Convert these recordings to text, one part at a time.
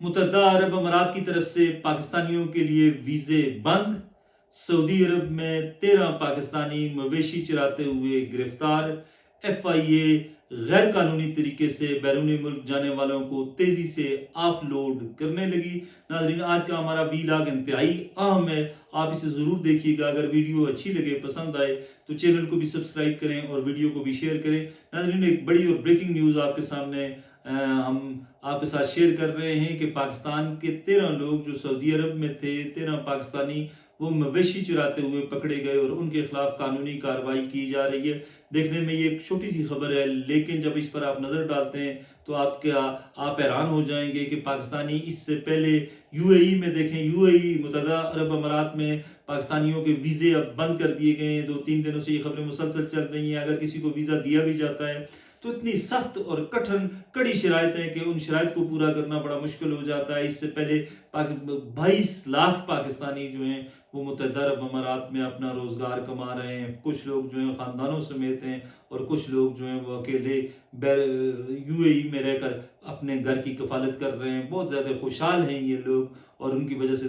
मुत्तहदा अरब अमारात की तरफ से पाकिस्तानियों के लिए वीज़े बंद। सऊदी अरब में 13 पाकिस्तानी मवेशी चराते हुए गिरफ्तार। FIA गैर कानूनी तरीके से बैरून मुल्क जाने वालों को तेज़ी से ऑफलोड करने लगी। नाजरीन, आज का हमारा वीलॉग इंतहाई अहम है, आप इसे ज़रूर देखिएगा। अगर वीडियो अच्छी लगे, पसंद आए तो चैनल को भी सब्सक्राइब करें और वीडियो को भी शेयर करें। नाजरीन, एक बड़ी और ब्रेकिंग न्यूज़ आपके सामने हम आपके साथ शेयर कर रहे हैं कि पाकिस्तान के 13 लोग जो सऊदी अरब में थे, 13 पाकिस्तानी, वो मवेशी चुराते हुए पकड़े गए और उनके खिलाफ कानूनी कार्रवाई की जा रही है। देखने में ये एक छोटी सी खबर है, लेकिन जब इस पर आप नज़र डालते हैं तो आप हैरान हो जाएंगे कि पाकिस्तानी इससे पहले UAE में देखें, UAE मुत्तहदा अरब अमारात में पाकिस्तानियों के वीज़े अब बंद कर दिए गए हैं। 2-3 दिनों से ये खबरें मुसलसल चल रही हैं। अगर किसी को वीज़ा दिया भी जाता है तो इतनी सख्त और कड़ी शराइतें कि उन शराइत को पूरा करना बड़ा मुश्किल हो जाता है। इससे पहले 22 लाख पाकिस्तानी जो हैं वो मुत्तहदा अरब अमारात में अपना रोज़गार कमा रहे हैं। कुछ लोग जो हैं ख़ानदानों समेत हैं और कुछ लोग जो हैं वो अकेले UAE में रहकर अपने घर की कफालत कर रहे हैं। बहुत ज़्यादा खुशहाल हैं ये लोग और उनकी वजह से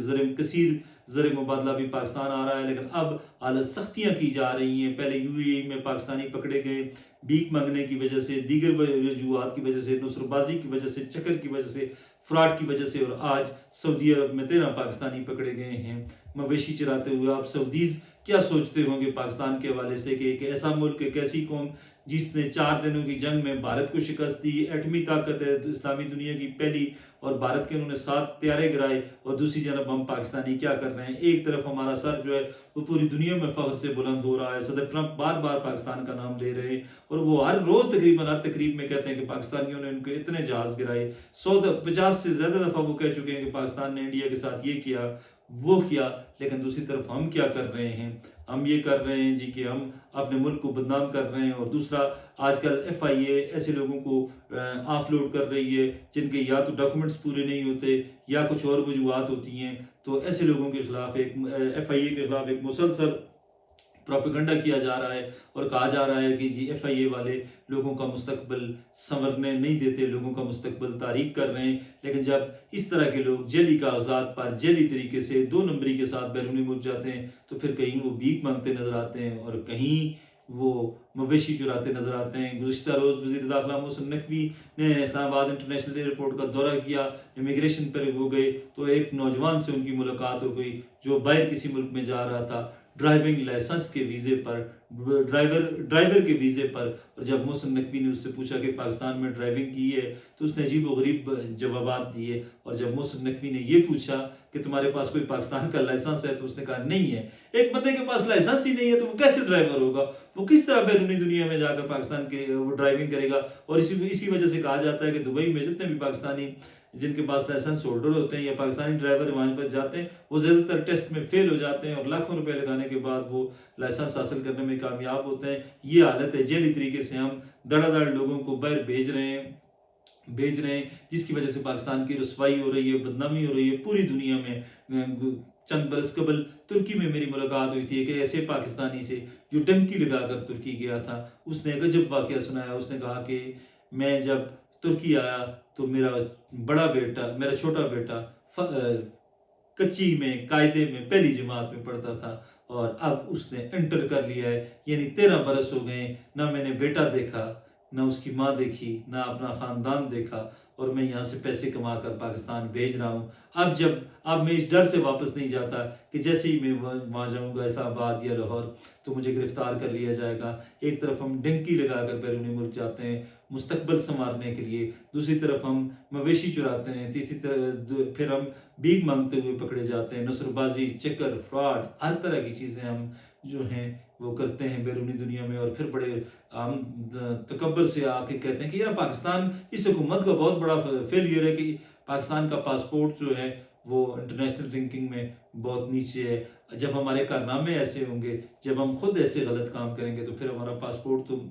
ज़र मुबादला भी पाकिस्तान आ रहा है। लेकिन अब आला सख्तियाँ की जा रही हैं। पहले UAE में पाकिस्तानी पकड़े गए भीख मांगने की वजह से, दीगर वजूहात की वजह से, नुसरबाजी की वजह से, चक्कर की वजह से, फ्रॉड की वजह से, और आज सऊदी अरब में 13 पाकिस्तानी पकड़े गए हैं मवेशी चराते हुए। आप सऊदीज़ क्या सोचते होंगे पाकिस्तान के हवाले से कि एक ऐसा मुल्क, एक ऐसी कौम जिसने 4 दिनों की जंग में भारत को शिकस्त दी, एटमी ताकत है, इस्लामी दुनिया की पहली, और भारत के उन्होंने 7 त्यारे गिराए, और दूसरी जानब हम पाकिस्तानी क्या कर रहे हैं। एक तरफ हमारा सर जो है वो पूरी दुनिया में फख्र से बुलंद हो रहा है। सदर ट्रंप बार बार पाकिस्तान का नाम ले रहे हैं और वो हर रोज़ तकरीबन हर तकरीब में कहते हैं कि पाकिस्तानियों ने उनको इतने जहाज़ गिराए। 150 से ज़्यादा दफ़ा वो कह चुके हैं कि पाकिस्तान ने इंडिया के साथ ये किया, वो किया। लेकिन दूसरी तरफ हम क्या कर रहे हैं? हम ये कर रहे हैं जी कि हम अपने मुल्क को बदनाम कर रहे हैं। और दूसरा, आजकल FIA ऐसे लोगों को ऑफलोड कर रही है जिनके या तो डॉक्यूमेंट्स पूरे नहीं होते या कुछ और वजूहात होती हैं। तो ऐसे लोगों के खिलाफ FIA के खिलाफ एक मुसलसल प्रोपेगेंडा किया जा रहा है और कहा जा रहा है कि जी FIA वाले लोगों का मुस्तकबिल संवरने नहीं देते, लोगों का मुस्तकबिल तारीक कर रहे हैं। लेकिन जब इस तरह के लोग जेली कागजात पर जेली तरीके से 2 नंबरी के साथ बैरूनी मुल्क जाते हैं तो फिर कहीं वो भीख मांगते नजर आते हैं और कहीं वो मवेशी चुराते नजर आते हैं। गुज़िश्ता रोज़ वज़ीर दाखिला मोहसिन नकवी ने इस्लामाबाद इंटरनेशनल एयरपोर्ट का दौरा किया, इमिग्रेशन पर वो गए तो एक नौजवान से उनकी मुलाकात हो गई जो बाहर किसी मुल्क में जा रहा था ड्राइविंग लाइसेंस के वीज़े पर, ड्राइवर के वीज़े पर। और जब मोहसिन नकवी ने उससे पूछा कि पाकिस्तान में ड्राइविंग की है तो उसने अजीब व गरीब जवाबात दिए। और जब मोहसिन नकवी ने ये पूछा कि तुम्हारे पास कोई पाकिस्तान का लाइसेंस है तो उसने कहा नहीं है। एक बंदे के पास लाइसेंस ही नहीं है तो वो कैसे ड्राइवर होगा? वो किस तरह बैरूनी दुनिया में जाकर पाकिस्तान के वो ड्राइविंग करेगा? और इसी वजह से कहा जाता है कि दुबई में जितने भी पाकिस्तानी जिनके पास लाइसेंस होल्डर होते हैं या पाकिस्तानी ड्राइवर वहाँ पर जाते हैं वो ज़्यादातर टेस्ट में फेल हो जाते हैं और लाखों रुपए लगाने के बाद वो लाइसेंस हासिल करने में कामयाब होते हैं। ये हालत है। जेली तरीके से हम धड़ाधड़ लोगों को बाहर भेज रहे हैं जिसकी वजह से पाकिस्तान की रुसवाई हो रही है, बदनामी हो रही है पूरी दुनिया में। चंद बरस कबल तुर्की में मेरी मुलाकात हुई थी एक ऐसे पाकिस्तानी से जो डंकी लगाकर तुर्की गया था। उसने एक अजब वाक़या सुनाया। उसने कहा कि मैं जब तुर्की आया तो मेरा छोटा बेटा कच्ची में कायदे में पहली जमात में पढ़ता था और अब उसने इंटर कर लिया है, यानी 13 बरस हो गए, ना मैंने बेटा देखा, ना उसकी माँ देखी, ना अपना ख़ानदान देखा, और मैं यहाँ से पैसे कमा कर पाकिस्तान भेज रहा हूँ। अब मैं इस डर से वापस नहीं जाता कि जैसे ही मैं वहाँ जाऊँगा इस्लामाबाद या लाहौर तो मुझे गिरफ्तार कर लिया जाएगा। एक तरफ हम डंकी लगा कर बैरूनी मुल्क जाते हैं मुस्तकबिल संवारने के लिए, दूसरी तरफ हम मवेशी चुराते हैं, तीसरी तरफ फिर हम भीख मांगते हुए पकड़े जाते हैं। नसरबाजी, चक्कर, फ्रॉड, हर तरह की चीज़ें हम जो हैं वो करते हैं बैरूनी दुनिया में। और फिर बड़े हम तकब्बर से आके कहते हैं कि यार पाकिस्तान इस हुकूमत का बहुत बड़ा फेलियर है कि पाकिस्तान का पासपोर्ट जो है वो इंटरनेशनल रैंकिंग में बहुत नीचे है। जब हमारे कारनामे ऐसे होंगे, जब हम खुद ऐसे गलत काम करेंगे तो फिर हमारा पासपोर्ट तो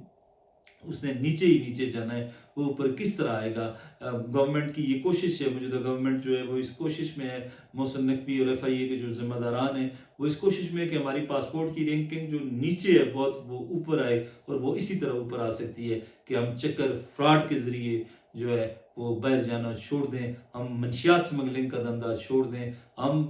उसने नीचे ही नीचे जाना है, वो ऊपर किस तरह आएगा? गवर्नमेंट की ये कोशिश है, मौजूदा गवर्नमेंट जो है वो इस कोशिश में है, मोहसिन नकवी और FIA के जो जिम्मेदारान हैं वो इस कोशिश में है कि हमारी पासपोर्ट की रैंकिंग जो नीचे है बहुत वो ऊपर आए। और वो इसी तरह ऊपर आ सकती है कि हम चक्कर फ्रॉड के ज़रिए जो है وہ باہر جانا چھوڑ دیں، ہم منشیات سمگلنگ کا دھندا چھوڑ دیں، ہم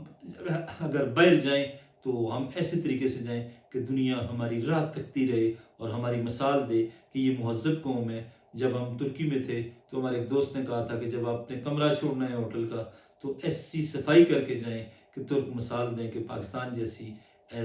اگر باہر جائیں تو ہم ایسے طریقے سے جائیں کہ دنیا ہماری راہ تکتی رہے اور ہماری مثال دے کہ یہ مہذب قوم ہے۔ جب ہم ترکی میں تھے تو ہمارے ایک دوست نے کہا تھا کہ جب آپ نے کمرہ چھوڑنا ہے ہوٹل کا تو ایسی صفائی کر کے جائیں کہ ترک مثال دیں کہ پاکستان جیسی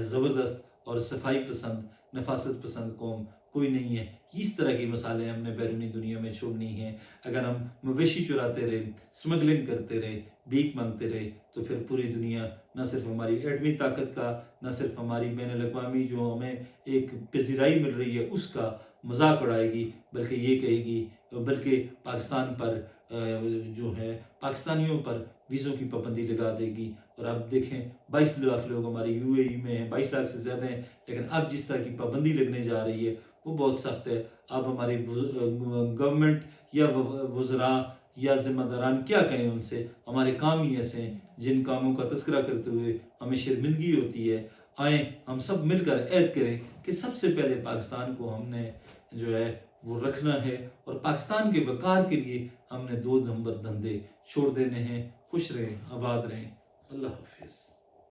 زبردست اور صفائی پسند نفاست پسند قوم کوئی نہیں ہے۔ اس طرح کی مثالیں ہم نے بیرونی دنیا میں چھوڑنی ہیں۔ اگر ہم مویشی چراتے رہے، سمگلنگ کرتے رہے، بھیک مانگتے رہے تو پھر پوری دنیا نہ صرف ہماری ایٹمی طاقت کا، نہ صرف ہماری بین الاقوامی جو ہمیں ایک پذیرائی مل رہی ہے اس کا مذاق اڑائے گی، بلکہ یہ کہے گی، بلکہ پاکستان پر جو ہے پاکستانیوں پر ویزوں کی پابندی لگا دے گی۔ اور اب دیکھیں 22 لاکھ لوگ ہمارے یو اے ای میں ہیں، 22 لاکھ سے زیادہ ہیں، لیکن اب جس طرح کی پابندی لگنے جا رہی ہے وہ بہت سخت ہے۔ اب ہماری گورنمنٹ یا وزراء یا ذمہ داران کیا کہیں ان سے، ہمارے کام ہی ایسے ہیں جن کاموں کا تذکرہ کرتے ہوئے ہمیں شرمندگی ہوتی ہے۔ آئیں ہم سب مل کر عہد کریں کہ سب سے پہلے پاکستان کو ہم نے جو ہے وہ رکھنا ہے اور پاکستان کے وقار کے لیے ہم نے 2 نمبر دھندے چھوڑ دینے ہیں۔ خوش رہیں، آباد رہیں، اللہ حافظ۔